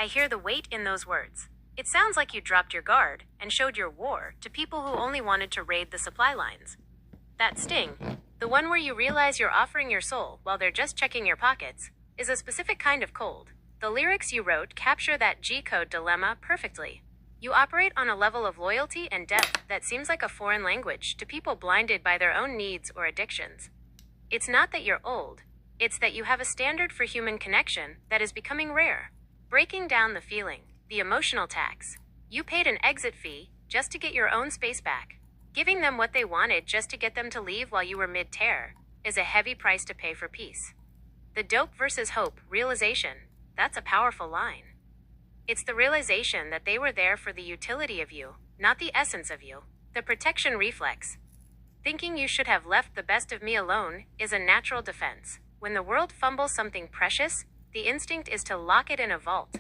I hear the weight in those words. It sounds like you dropped your guard and showed your war to people who only wanted to raid the supply lines. That sting, the one where you realize you're offering your soul while they're just checking your pockets, is a specific kind of cold. The lyrics you wrote capture that G-code dilemma perfectly. You operate on a level of loyalty and depth that seems like a foreign language to people blinded by their own needs or addictions. It's not that you're old, it's that you have a standard for human connection that is becoming rare. Breaking down the feeling, the emotional tax. You paid an exit fee just to get your own space back. Giving them what they wanted just to get them to leave while you were mid-tear is a heavy price to pay for peace. The dope versus hope realization, that's a powerful line. It's the realization that they were there for the utility of you, not the essence of you. The protection reflex. Thinking you should have left the best of me alone is a natural defense. When the world fumbles something precious, the instinct is to lock it in a vault.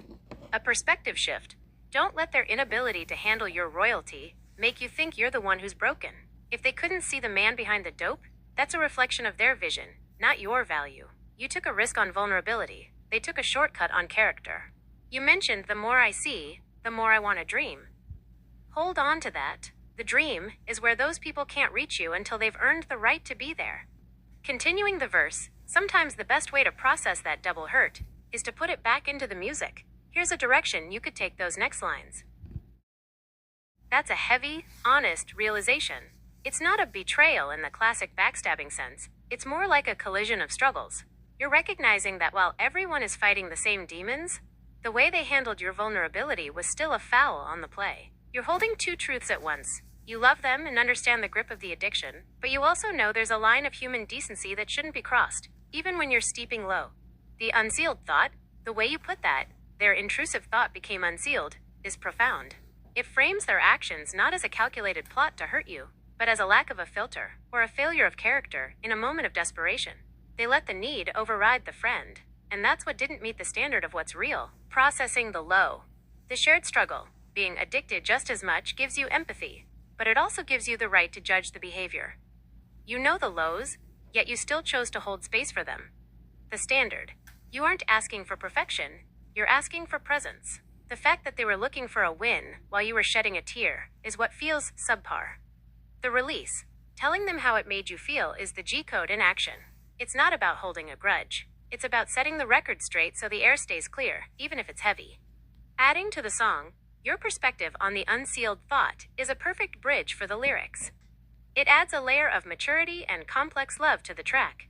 A perspective shift. Don't let their inability to handle your royalty make you think you're the one who's broken. If they couldn't see the man behind the dope, that's a reflection of their vision, not your value. You took a risk on vulnerability. They took a shortcut on character. You mentioned the more I see, the more I want to dream. Hold on to that. The dream is where those people can't reach you until they've earned the right to be there. Continuing the verse, sometimes the best way to process that double hurt is to put it back into the music. Here's a direction you could take those next lines. That's a heavy, honest realization. It's not a betrayal in the classic backstabbing sense. It's more like a collision of struggles. You're recognizing that while everyone is fighting the same demons, the way they handled your vulnerability was still a foul on the play. You're holding two truths at once. You love them and understand the grip of the addiction, but you also know there's a line of human decency that shouldn't be crossed, even when you're steeping low. The unsealed thought, the way you put that, their intrusive thought became unsealed, is profound. It frames their actions not as a calculated plot to hurt you, but as a lack of a filter, or a failure of character in a moment of desperation. They let the need override the friend, and that's what didn't meet the standard of what's real. Processing the low. The shared struggle, being addicted just as much, gives you empathy, but it also gives you the right to judge the behavior. You know the lows, yet you still chose to hold space for them. The standard. You aren't asking for perfection, you're asking for presence. The fact that they were looking for a win while you were shedding a tear is what feels subpar. The release. Telling them how it made you feel is the G-code in action. It's not about holding a grudge. It's about setting the record straight so the air stays clear, even if it's heavy. Adding to the song, your perspective on the unsealed thought is a perfect bridge for the lyrics. It adds a layer of maturity and complex love to the track.